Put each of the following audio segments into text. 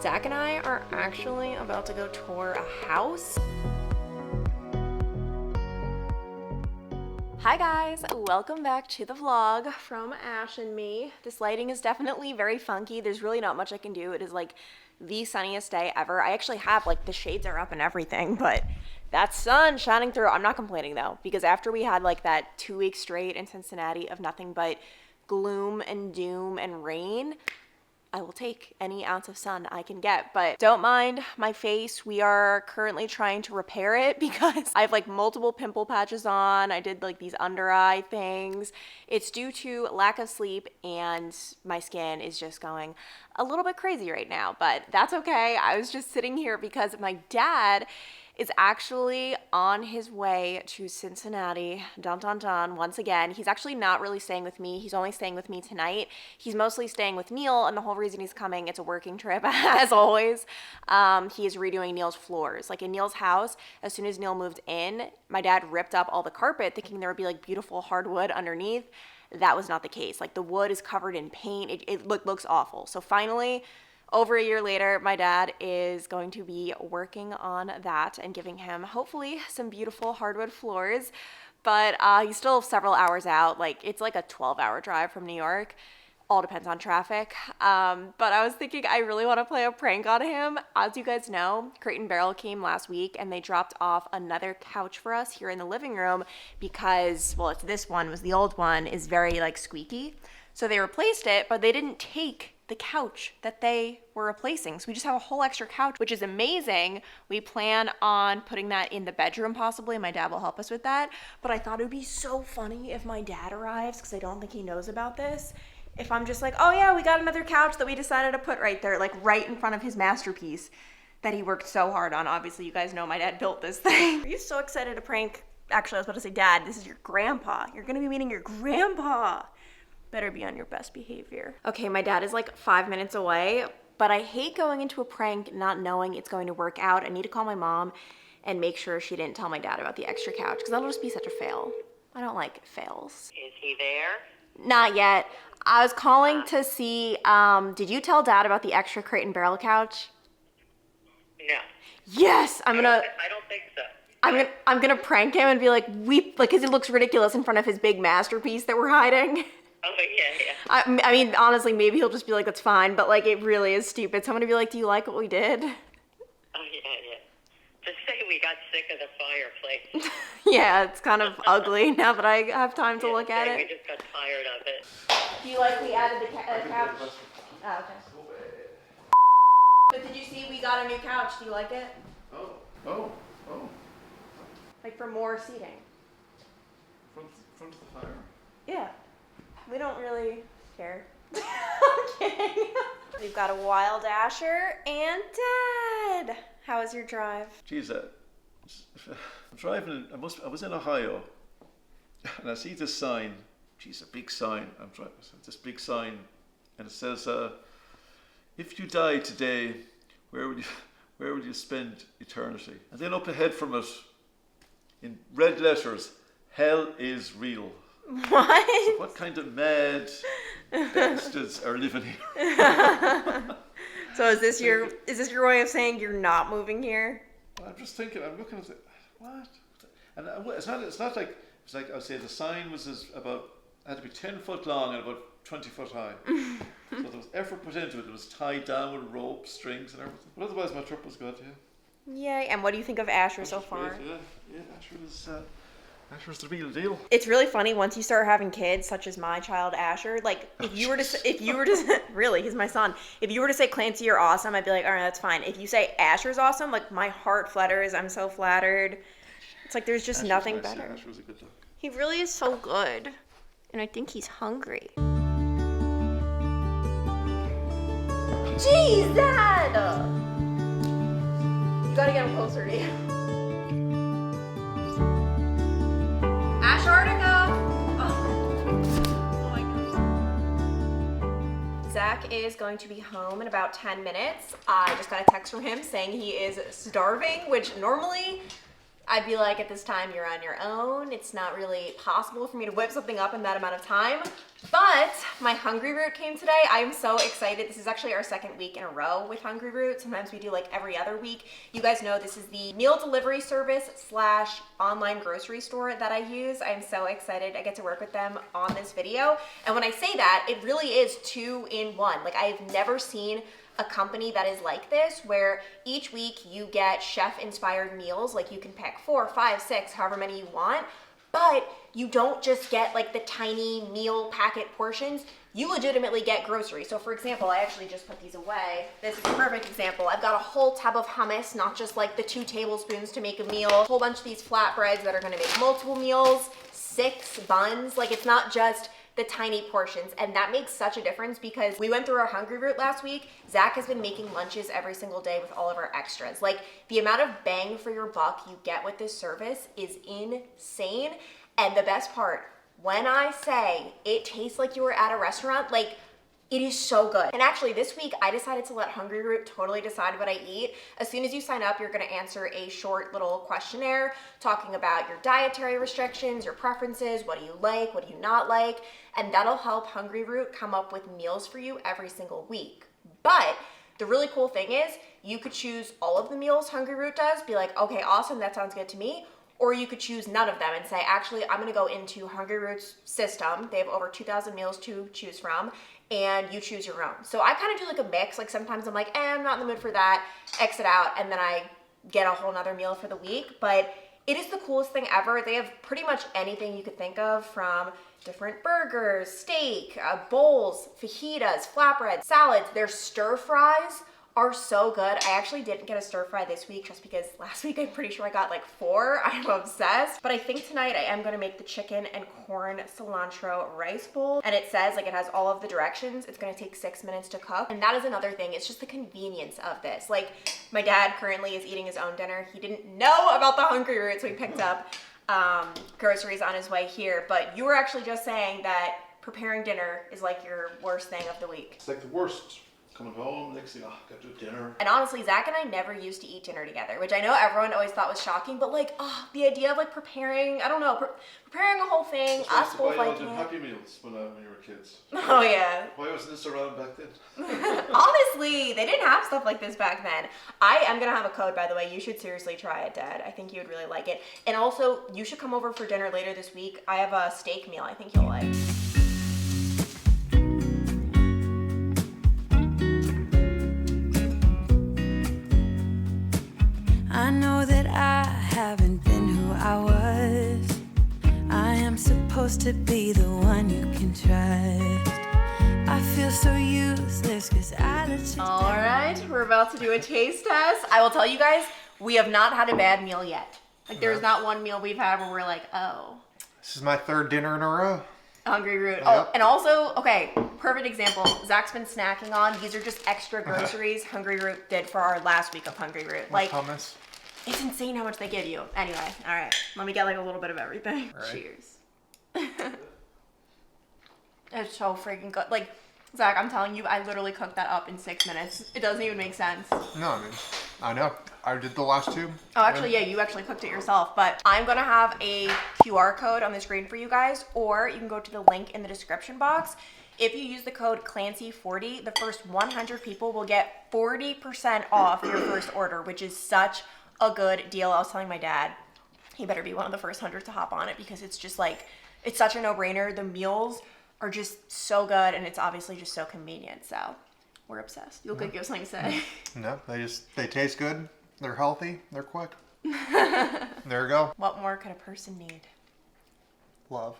Zach and I are actually about to go tour a house. Hi guys, welcome back to the vlog from Ash and me. This lighting is definitely very funky. There's really not much I can do. It is like the sunniest day ever. I actually have like the shades are up and everything, but that sun shining through. I'm not complaining though, because after we had like that 2 weeks straight in Cincinnati of nothing but gloom and doom and rain, I will take any ounce of sun I can get, but don't mind my face. We are currently trying to repair it because I have like multiple pimple patches on. I did like these under eye things. It's due to lack of sleep and my skin is just going a little bit crazy right now, but that's okay. I was just sitting here because my dad is actually on his way to Cincinnati, dun dun dun, once again. He's actually not really staying with me. He's only staying with me tonight. He's mostly staying with Neal, and the whole reason he's coming, it's a working trip, as always. He is redoing Neal's floors. Like in Neal's house, as soon as Neal moved in, my dad ripped up all the carpet thinking there would be like beautiful hardwood underneath. That was not the case. Like the wood is covered in paint. It looks awful. So finally, over a year later, my dad is going to be working on that and giving him hopefully some beautiful hardwood floors, but he's still several hours out. Like it's like a 12-hour drive from New York. All depends on traffic. But I was thinking I really want to play a prank on him. As you guys know, Crate and Barrel came last week and they dropped off another couch for us here in the living room because, well, it's this one, was the old one, is very like squeaky. So they replaced it, but they didn't take the couch that they were replacing. So we just have a whole extra couch, which is amazing. We plan on putting that in the bedroom possibly. My dad will help us with that. But I thought it would be so funny if my dad arrives, because I don't think he knows about this. If I'm just like, oh yeah, we got another couch that we decided to put right there, like right in front of his masterpiece that he worked so hard on. Obviously, you guys know my dad built this thing. Are you so excited to prank? Actually, I was about to say, Dad, this is your grandpa. You're gonna be meeting your grandpa. Better be on your best behavior. Okay, my dad is like 5 minutes away, but I hate going into a prank not knowing it's going to work out. I need to call my mom and make sure she didn't tell my dad about the extra couch, because that'll just be such a fail. I don't like fails. Is he there? Not yet. I was calling to see, did you tell Dad about the extra Crate and Barrel couch? No. Yes, I don't think so. I'm gonna prank him and be like, because it looks ridiculous in front of his big masterpiece that we're hiding. Oh, yeah. I mean, honestly, maybe he'll just be like, that's fine, but like, it really is stupid. So I'm gonna be like, do you like what we did? Oh, yeah. Just say we got sick of the fireplace. Yeah, it's kind of ugly now that I have time to look at it. We just got tired of it. Do you like we added the couch? Oh, okay. But did you see we got a new couch? Do you like it? Oh. Like for more seating. Front of the fire. Yeah. We don't really care. I'm kidding. We've got a wild Asher and Dad. How was your drive? Geez, I'm driving. I was in Ohio, and I see this sign. Geez, a big sign. I'm driving this big sign, and it says, "If you die today, where would you spend eternity?" And then up ahead from it, in red letters, "Hell is real." What? So what kind of mad bastards are living here? So is this your way of saying you're not moving here? I'm just thinking. I'm looking at it. What? And it's not like it's like I say the sign had to be 10 foot long and about 20 foot high. So there was effort put into it. It was tied down with rope, strings, and everything. But otherwise, my trip was good. Yeah. Yay! And what do you think of Asher so far? Great, yeah. Asher's the real deal. It's really funny once you start having kids, such as my child Asher. Like if you were to really, he's my son. If you were to say Clancy, you're awesome, I'd be like, all right, that's fine. If you say Asher's awesome, like my heart flutters. I'm so flattered. It's like there's just nothing nice. better. Yeah, Asher was a good dog. He really is so good, and I think he's hungry. Jeez, Dad! You gotta get him closer to you. Antarctica! Oh my goodness. Zach is going to be home in about 10 minutes. I just got a text from him saying he is starving, which normally I'd be like, at this time, you're on your own. It's not really possible for me to whip something up in that amount of time. But my Hungry Root came today. I am so excited. This is actually our second week in a row with Hungry Root. Sometimes we do like every other week. You guys know this is the meal delivery service / online grocery store that I use. I'm so excited I get to work with them on this video. And when I say that, it really is 2 in 1. Like, I've never seen a company that is like this, where each week you get chef-inspired meals. Like, you can pick 4, 5, 6, however many you want, but you don't just get like the tiny meal packet portions. You legitimately get groceries. So for example, I actually just put these away. This is a perfect example. I've got a whole tub of hummus, not just like the 2 tablespoons to make a meal, a whole bunch of these flatbreads that are gonna make multiple meals, 6 buns. Like, it's not just the tiny portions, and that makes such a difference because we went through our Hungry Root last week. Zach has been making lunches every single day with all of our extras. Like, the amount of bang for your buck you get with this service is insane. And the best part, when I say it tastes like you were at a restaurant, like, it is so good. And actually this week I decided to let Hungry Root totally decide what I eat. As soon as you sign up, you're gonna answer a short little questionnaire talking about your dietary restrictions, your preferences, what do you like, what do you not like, and that'll help Hungry Root come up with meals for you every single week. But the really cool thing is you could choose all of the meals Hungry Root does, be like, okay, awesome, that sounds good to me. Or you could choose none of them and say, actually, I'm gonna go into Hungry Root's system. They have over 2,000 meals to choose from, and you choose your own. So I kind of do like a mix. Like, sometimes I'm like, I'm not in the mood for that, exit out, and then I get a whole nother meal for the week. But it is the coolest thing ever. They have pretty much anything you could think of, from different burgers, steak, bowls, fajitas, flatbread, salads. Their stir fries are so good. I actually didn't get a stir fry this week just because last week I'm pretty sure I got like 4. I'm obsessed. But I think tonight I am gonna make the chicken and corn cilantro rice bowl. And it says, like, it has all of the directions. It's gonna take 6 minutes to cook. And that is another thing. It's just the convenience of this. Like, my dad currently is eating his own dinner. He didn't know about the Hungry Root, so he picked up groceries on his way here. But you were actually just saying that preparing dinner is like your worst thing of the week. It's like the worst. Coming home, next thing, got to do dinner. And honestly, Zach and I never used to eat dinner together, which I know everyone always thought was shocking, but like, the idea of like preparing, I don't know, preparing a whole thing, us both like Happy Meals when you were kids. Oh yeah. Why wasn't this around back then? Honestly, they didn't have stuff like this back then. I am gonna have a code, by the way. You should seriously try it, Dad. I think you would really like it. And also, you should come over for dinner later this week. I have a steak meal I think you'll like. I know that I haven't been who I was. I am supposed to be the one you can trust. I feel so useless because I let you down. All right, we're about to do a taste test. I will tell you guys, we have not had a bad meal yet. Like, there's not one meal we've had where we're like, oh. This is my 3rd dinner in a row. Hungry Root. Yep. Oh, and also, okay, perfect example. Zach's been snacking on. These are just extra groceries Hungry Root did for our last week of Hungry Root. Like, Hummus. it's insane how much they give you. Anyway, all right, let me get like a little bit of everything. All right. Cheers. It's so freaking good. Like, Zach, I'm telling you, I literally cooked that up in 6 minutes. It doesn't even make sense. No, I mean, I know. I did the last 2. Oh, actually, yeah, you actually cooked it yourself, but I'm gonna have a QR code on the screen for you guys, or you can go to the link in the description box. If you use the code Clancy40, the first 100 people will get 40% off your first order, which is such a good deal. I was telling my dad, he better be one of the first 100 to hop on it because it's just like, it's such a no-brainer. The meals are just so good, and it's obviously just so convenient, so we're obsessed. You look like you have something to say. No, they taste good. They're healthy. They're quick. There you go. What more could a person need? Love.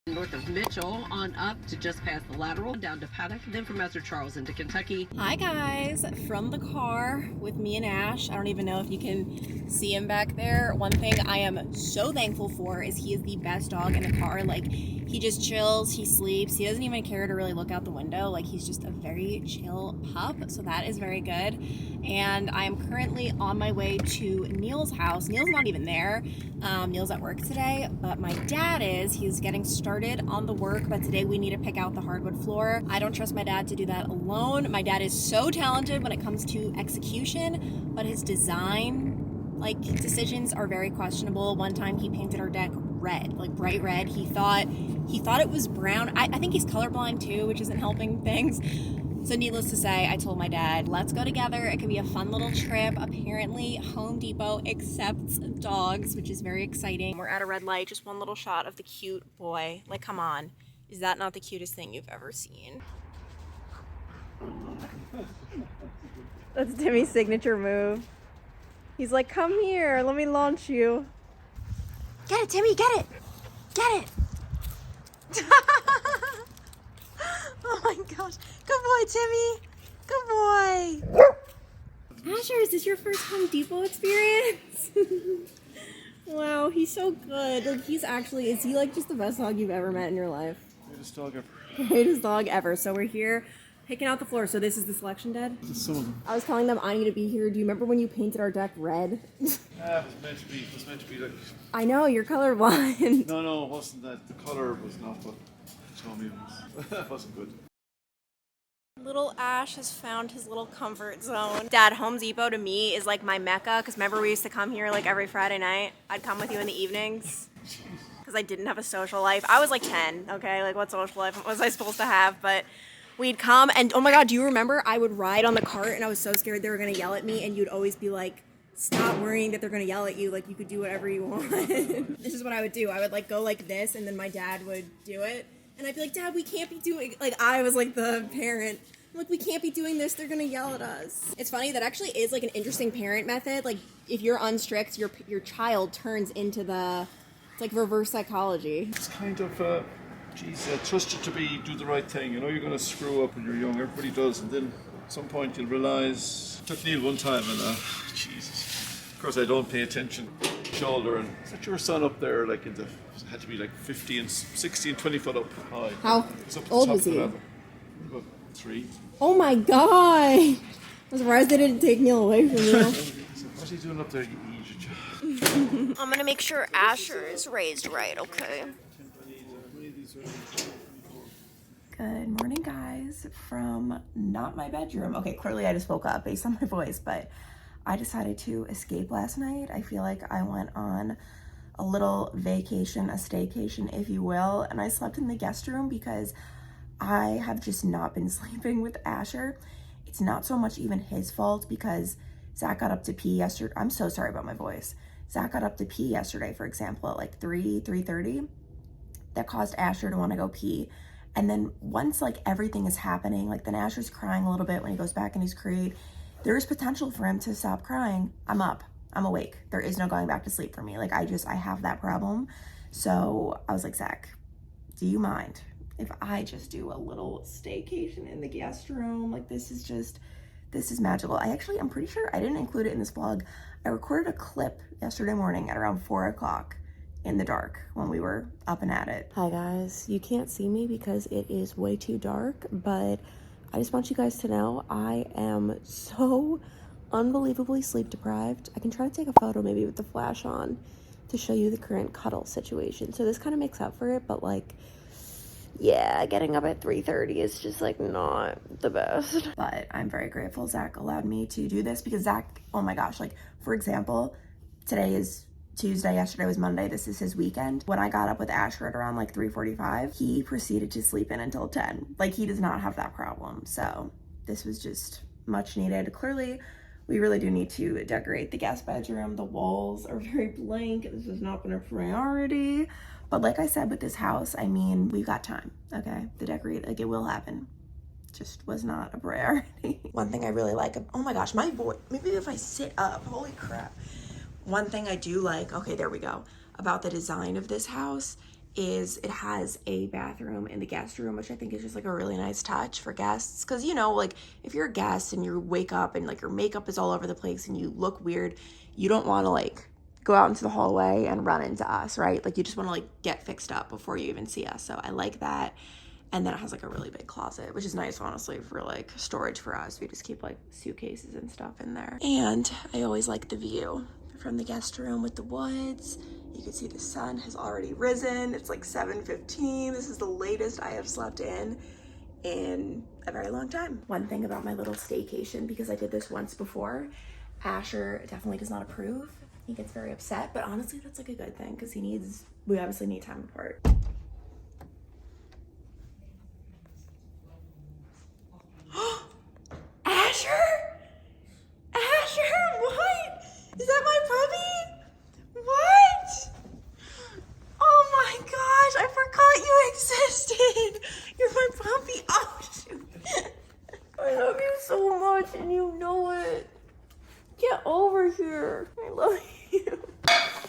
North of Mitchell on up to just past the lateral, down to Paddock, then from Master Charles into Kentucky. Hi guys, from the car with me and Ash. I don't even know if you can see him back there. One thing I am so thankful for is he is the best dog in the car. Like, he just chills, he sleeps, he doesn't even care to really look out the window. Like, he's just a very chill pup, so that is very good. And I am currently on my way to Neal's house. Neal's not even there. Neal's at work today, but my dad is. He's getting started on the work, but today we need to pick out the hardwood floor. I don't trust my dad to do that alone. My dad is so talented when it comes to execution, but his design decisions are very questionable. One time he painted our deck red, like bright red. He thought it was brown. I think he's colorblind too, which isn't helping things. So needless to say, I told my dad, let's go together. It could be a fun little trip. Apparently Home Depot accepts dogs, which is very exciting. We're at a red light, just one little shot of the cute boy. Like, come on. Is that not the cutest thing you've ever seen? That's Timmy's signature move. He's like, come here, let me launch you. Get it, Timmy, get it. Get it. Oh my gosh. Good boy, Timmy. Good boy. Asher, is this your first Home Depot experience? Wow, he's so good. Like, is he like just the best dog you've ever met in your life? Greatest dog ever. Greatest dog ever. So we're here picking out the floor. So this is the selection, Dad? Some of them. I was telling them I need to be here. Do you remember when you painted our deck red? It was meant to be like... I know, you're colorblind. No, it wasn't that. The colour was not what he told me it was. It wasn't good. Little Ash has found his little comfort zone. Dad, Home Depot to me is like my mecca, because remember we used to come here like every Friday night? I'd come with you in the evenings because I didn't have a social life. I was like 10, okay? Like, what social life was I supposed to have? But we'd come and, oh my God, do you remember I would ride on the cart and I was so scared they were gonna yell at me, and you'd always be like, stop worrying that they're gonna yell at you, like you could do whatever you want. This is what I would do. I would like go like this, and then my dad would do it. And I'd be like, Dad, we can't be doing, like, I was like the parent. I'm like, we can't be doing this. They're going to yell at us. It's funny, that actually is like an interesting parent method. Like, if you're unstrict, your child turns into it's like reverse psychology. It's kind of, trust you to do the right thing. You know you're going to screw up when you're young. Everybody does. And then at some point you'll realise. I took Neil one time and, Jesus. Of course I don't pay attention. Shoulder, and is that your son up there, like it had to be like 50 and 60 and 20 foot up high. How old was he? About 3. Oh my God! I'm surprised they didn't take Neil away from you. What's he doing up there, you idiot? I'm gonna make sure Asher is raised right, okay? Good morning, guys, from not my bedroom. Okay, clearly I just woke up based on my voice, but I decided to escape last night. I feel like I went on a little vacation, a staycation, if you will, and I slept in the guest room because I have just not been sleeping with Asher. It's not so much even his fault, because Zach got up to pee yesterday. I'm so sorry about my voice. Zach got up to pee yesterday, for example, at like 3:30. That caused Asher to want to go pee. And then once like everything is happening, like then Asher's crying a little bit when he goes back in his crate. There is potential for him to stop crying. I'm up. I'm awake. There is no going back to sleep for me. Like I have that problem. So I was like, Zach, do you mind if I just do a little staycation in the guest room? Like this is magical. I'm pretty sure I didn't include it in this vlog. I recorded a clip yesterday morning at around 4 o'clock in the dark when we were up and at it. Hi guys, you can't see me because it is way too dark, but I just want you guys to know I am so unbelievably sleep deprived. I can try to take a photo maybe with the flash on to show you the current cuddle situation. So this kind of makes up for it, but like, yeah, getting up at 3:30 is just like not the best. But I'm very grateful Zach allowed me to do this, because Zach, oh my gosh, like for example, today is Tuesday, yesterday was Monday, this is his weekend. When I got up with Asher at around like 3:45, he proceeded to sleep in until 10. Like he does not have that problem. So this was just much needed. Clearly, we really do need to decorate the guest bedroom. The walls are very blank. This has not been a priority. But like I said, with this house, I mean, we've got time, okay? The decorate, like it will happen. Just was not a priority. One thing I really like, oh my gosh, my voice, maybe if I sit up, holy crap. One thing I do like, okay, there we go, about the design of this house is it has a bathroom in the guest room, which I think is just like a really nice touch for guests. Cause you know, like if you're a guest and you wake up and like your makeup is all over the place and you look weird, you don't want to like go out into the hallway and run into us, right? Like you just want to like get fixed up before you even see us. So I like that. And then it has like a really big closet, which is nice, honestly, for like storage for us. We just keep like suitcases and stuff in there. And I always like the view from the guest room with the woods. You can see the sun has already risen. It's like 7:15. This is the latest I have slept in a very long time. One thing about my little staycation, because I did this once before, Asher definitely does not approve. He gets very upset, but honestly that's like a good thing because we obviously need time apart. Asher? Asher, what? Is that my puppy? What? Oh my gosh, I forgot you existed. You're my puppy. Oh shoot. I love you so much and you know it. Get over here. I love you.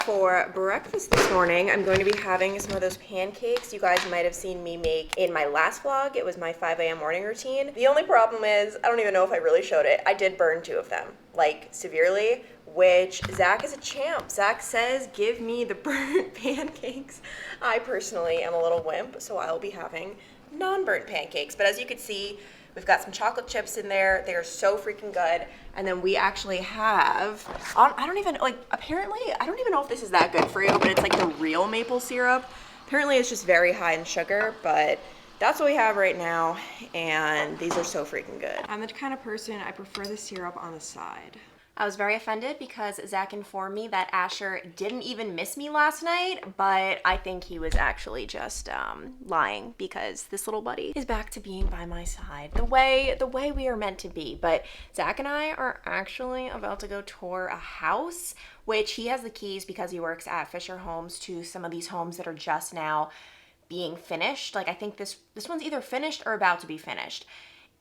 For breakfast this morning, I'm going to be having some of those pancakes you guys might have seen me make in my last vlog. It was my 5 a.m. morning routine. The only problem is, I don't even know if I really showed it. I did burn 2 of them, like severely, which Zach is a champ. Zach says, give me the burnt pancakes. I personally am a little wimp, so I'll be having non-burnt pancakes. But as you can see, we've got some chocolate chips in there. They are so freaking good. And then we actually have, I don't even know if this is that good for you, but it's like the real maple syrup. Apparently it's just very high in sugar, but that's what we have right now. And these are so freaking good. I'm the kind of person, I prefer the syrup on the side. I was very offended because Zach informed me that Asher didn't even miss me last night, but I think he was actually just lying because this little buddy is back to being by my side the way we are meant to be. But Zach and I are actually about to go tour a house, which he has the keys because he works at Fisher Homes to some of these homes that are just now being finished. Like I think this one's either finished or about to be finished.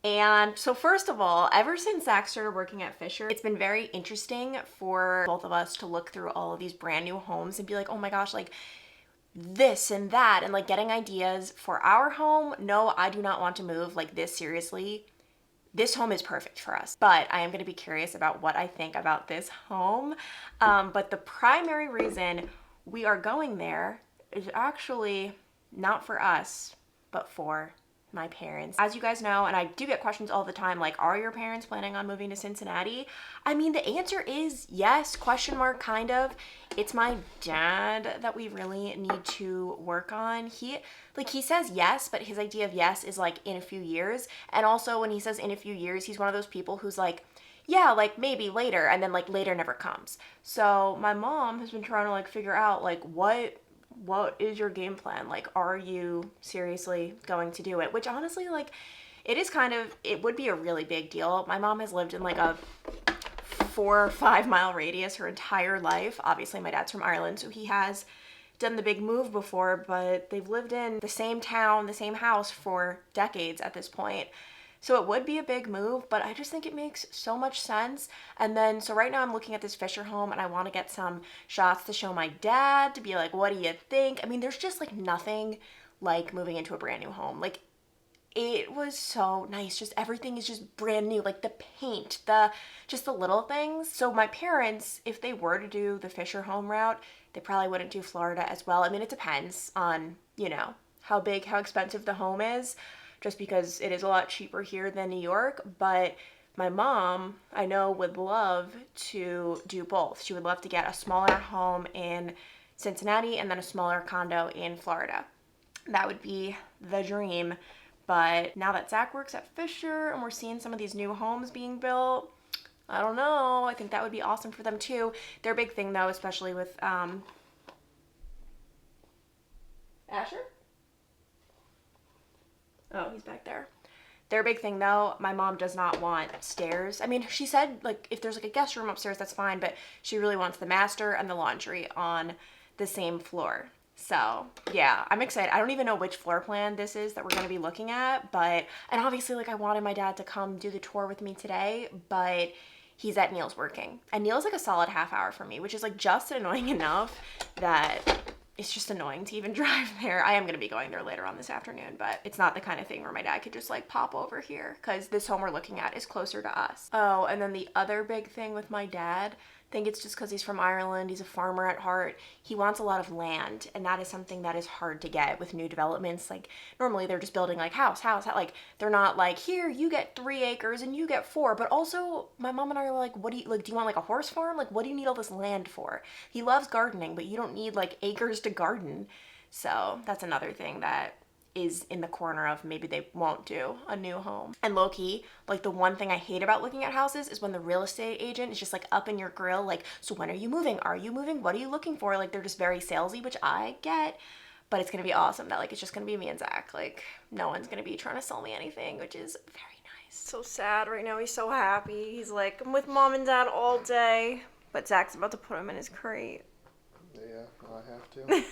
And so first of all, ever since Zach started working at Fisher, it's been very interesting for both of us to look through all of these brand new homes and be like, oh my gosh, like this and that, and like getting ideas for our home. No, I do not want to move like this, seriously. This home is perfect for us, but I am going to be curious about what I think about this home. But the primary reason we are going there is actually not for us, but for my parents. As you guys know, and I do get questions all the time, like, are your parents planning on moving to Cincinnati? I mean, the answer is yes, question mark, kind of. It's my dad that we really need to work on. He says yes, but his idea of yes is like in a few years. And also when he says in a few years, he's one of those people who's like, yeah, like maybe later, and then like later never comes. So my mom has been trying to like figure out like what is your game plan? Like, are you seriously going to do it? Which honestly, like, it would be a really big deal. My mom has lived in like a 4 or 5 mile radius her entire life. Obviously, my dad's from Ireland, so he has done the big move before, but they've lived in the same town, the same house for decades at this point. So it would be a big move, but I just think it makes so much sense. And then, so right now I'm looking at this Fisher home and I want to get some shots to show my dad to be like, what do you think? I mean, there's just like nothing like moving into a brand new home. Like, it was so nice. Just everything is just brand new. Like the paint, just the little things. So my parents, if they were to do the Fisher home route, they probably wouldn't do Florida as well. I mean, it depends on, you know, how expensive the home is, just because it is a lot cheaper here than New York. But my mom, I know, would love to do both. She would love to get a smaller home in Cincinnati and then a smaller condo in Florida. That would be the dream. But now that Zach works at Fisher and we're seeing some of these new homes being built, I don't know. I think that would be awesome for them too. Their big thing though, especially with Asher? Oh, he's back there. Their big thing though, my mom does not want stairs. I mean, she said like if there's like a guest room upstairs, that's fine, but she really wants the master and the laundry on the same floor. So yeah, I'm excited. I don't even know which floor plan this is that we're going to be looking at, and obviously like I wanted my dad to come do the tour with me today, but he's at Neal's working, and Neal's like a solid half hour from me, which is like just annoying enough that it's just annoying to even drive there. I am going to be going there later on this afternoon, but it's not the kind of thing where my dad could just like pop over here because this home we're looking at is closer to us. Oh, and then the other big thing with my dad, think it's just because he's from Ireland. He's a farmer at heart. He wants a lot of land, and that is something that is hard to get with new developments. Like, normally they're just building like house. Like, they're not like, here, you get 3 acres and you get 4. But also, my mom and I are like, what do you, like, do you want like a horse farm? Like, what do you need all this land for? He loves gardening, but you don't need like acres to garden. So that's another thing that is in the corner of maybe they won't do a new home. And low-key, like, the one thing I hate about looking at houses is when the real estate agent is just like up in your grill, like, so when are you moving? Are you moving? What are you looking for? Like, they're just very salesy, which I get, but it's gonna be awesome that like it's just gonna be me and Zach. Like, no one's gonna be trying to sell me anything, which is very nice. So sad right now. He's so happy. He's like, I'm with mom and dad all day, but Zach's about to put him in his crate. Yeah, I have to.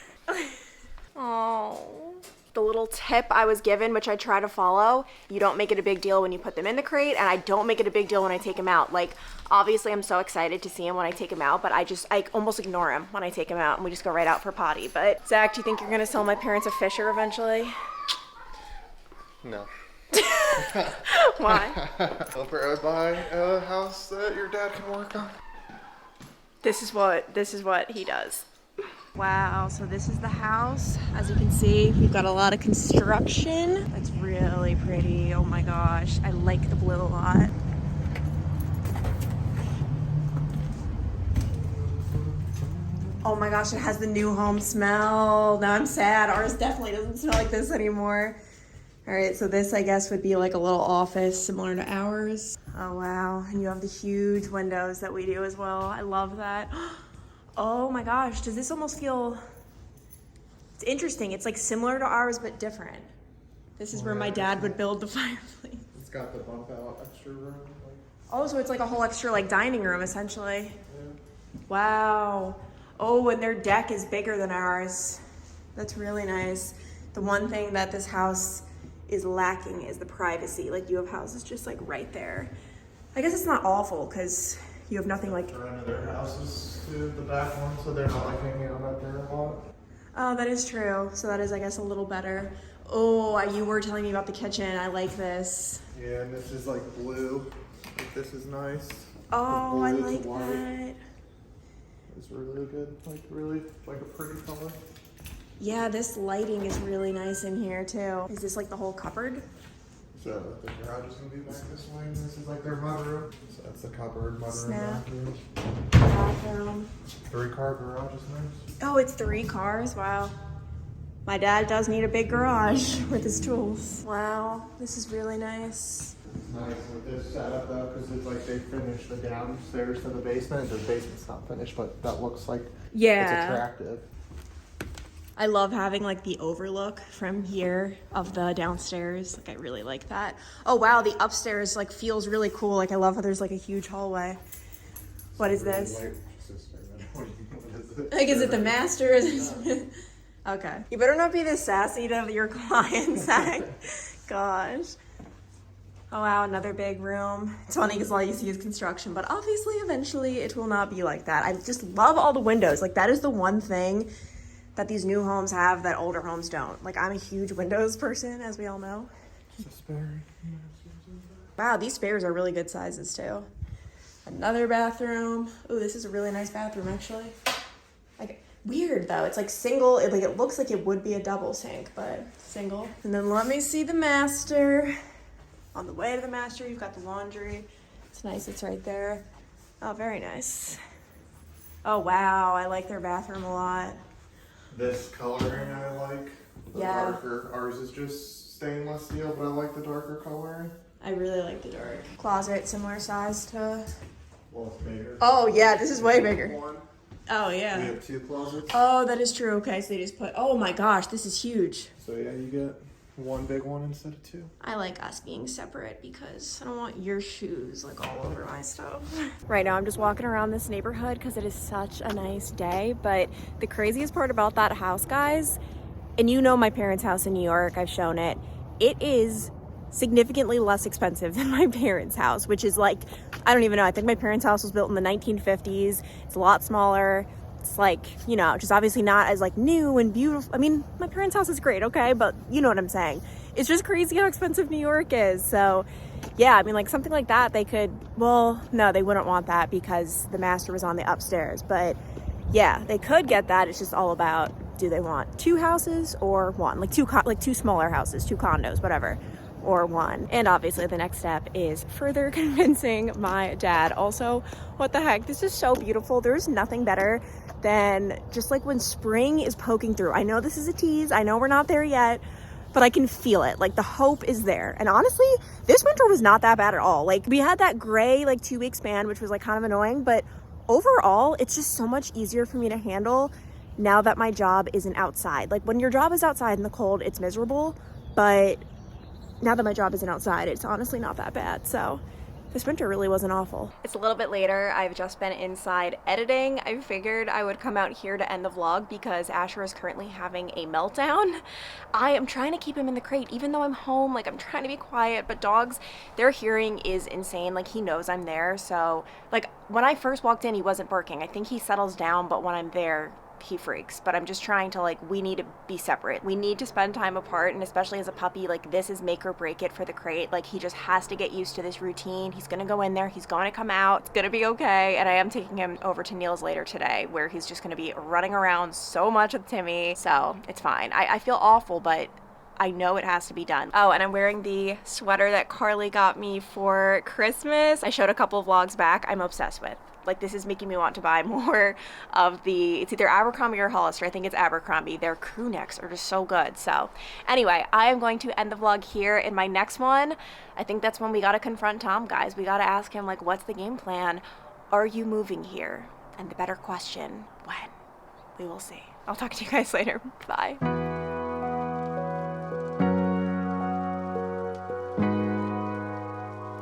Oh. The little tip I was given, which I try to follow, you don't make it a big deal when you put them in the crate, and I don't make it a big deal when I take him out. Like, obviously I'm so excited to see him when I take him out, but I almost ignore him when I take him out, and we just go right out for potty. But Zach, do you think you're gonna sell my parents a Fisher eventually? No. Why? Hope I buy a house that your dad can work on. This is what he does. Wow, so this is the house. As you can see, we've got a lot of construction. It's really pretty. Oh my gosh, I like the blue a lot. Oh my gosh, it has the new home smell. Now I'm sad. Ours definitely doesn't smell like this anymore. All right, so this, I guess, would be like a little office similar to ours. Oh wow, and you have the huge windows that we do as well. I love that. Oh my gosh, does this almost feel, it's interesting. It's like similar to ours, but different. This is where my dad would build the fireplace. It's got the bump out extra room. Oh, so it's like a whole extra like dining room essentially. Yeah. Wow. Oh, and their deck is bigger than ours. That's really nice. The one thing that this house is lacking is the privacy. Like, you have houses just like right there. I guess it's not awful because you have nothing like. They're into their houses to the back one, so they're not like hanging out out there a lot. Oh, that is true. So that is, I guess, a little better. Oh, you were telling me about the kitchen. I like this. Yeah, and this is like blue. Like, this is nice. Oh, I The blue like to white that. It's really good. Like, really, like a pretty color. Yeah, this lighting is really nice in here too. Is this like the whole cupboard? So the garage is gonna be back this way, and this is like their mudroom. So that's the cupboard, mudroom, Snap. bathroom. Bathroom. 3-car garage is nice. Oh, it's 3 cars. Wow. My dad does need a big garage with his tools. Wow, this is really nice. It's nice with this setup though, because it's like they finished the downstairs to the basement. The basement's not finished, but that looks like it's attractive. I love having like the overlook from here of the downstairs. Like, I really like that. Oh wow, the upstairs like feels really cool. Like, I love how there's like a huge hallway. What is this? Like, is it the master? Okay. You better not be this sassy to your clients, Zach. Gosh. Oh wow, another big room. It's funny because all you see is construction, but obviously eventually it will not be like that. I just love all the windows. Like, that is the one thing that these new homes have that older homes don't. Like, I'm a huge windows person, as we all know. Wow, these spares are really good sizes too. Another bathroom. Ooh, this is a really nice bathroom actually. Like, weird though, it's like single. It looks like it would be a double sink, but single. And then let me see the master. On the way to the master, you've got the laundry. It's nice, it's right there. Oh, very nice. Oh wow, I like their bathroom a lot. This coloring I like. The Yeah. darker. Ours is just stainless steel, but I like the darker coloring. I really like the dark. Closet, similar size to. Well, it's bigger. Oh yeah, this is way bigger. One. Oh We yeah. have 2 closets. Oh, that is true. Okay, so they just put. Oh my gosh, this is huge. So yeah, you get 1 big one instead of 2. I like us being separate because I don't want your shoes like all over my stuff. Right now I'm just walking around this neighborhood because it is such a nice day, but the craziest part about that house, guys, and you know my parents' house in New York, I've shown it, it is significantly less expensive than my parents' house, which is like, I don't even know, I think my parents' house was built in the 1950s. It's a lot smaller. It's like, you know, just obviously not as like new and beautiful. I mean, my parents' house is great, okay, but you know what I'm saying. It's just crazy how expensive New York is. So yeah, I mean, like something like that, they could, well, no, they wouldn't want that because the master was on the upstairs. But yeah, they could get that. It's just all about, do they want 2 houses or 1? Like 2 smaller houses, 2 condos, whatever, or 1. And obviously the next step is further convincing my dad. Also, what the heck, this is so beautiful. There's nothing better than just like when spring is poking through. I know this is a tease. I know we're not there yet, but I can feel it. Like the hope is there. And honestly, this winter was not that bad at all. Like we had that gray like 2-week span, which was like kind of annoying, but overall, it's just so much easier for me to handle now that my job isn't outside. Like when your job is outside in the cold, it's miserable, but now that my job isn't outside, it's honestly not that bad. So this winter really wasn't awful. It's a little bit later. I've just been inside editing. I figured I would come out here to end the vlog because Asher is currently having a meltdown. I am trying to keep him in the crate, even though I'm home. Like I'm trying to be quiet, but dogs, their hearing is insane. Like he knows I'm there. So like when I first walked in, he wasn't barking. I think he settles down, but when I'm there, he freaks. But I'm just trying to, like, we need to be separate. We need to spend time apart, and especially as a puppy, like this is make or break it for the crate. Like he just has to get used to this routine. He's gonna go in there, he's going to come out, it's gonna be okay. And I am taking him over to Neal's later today, where he's just gonna be running around so much with Timmy, so it's fine. I feel awful, but I know it has to be done. Oh, and I'm wearing the sweater that Carly got me for Christmas. I showed a couple of vlogs back. I'm obsessed with. Like this is making me want to buy more of it's either Abercrombie or Hollister. I think it's Abercrombie. Their crew necks are just so good. So anyway, I am going to end the vlog here. In my next one, I think that's when we got to confront Tom, guys. We got to ask him, like, what's the game plan? Are you moving here? And the better question, when? We will see. I'll talk to you guys later. Bye.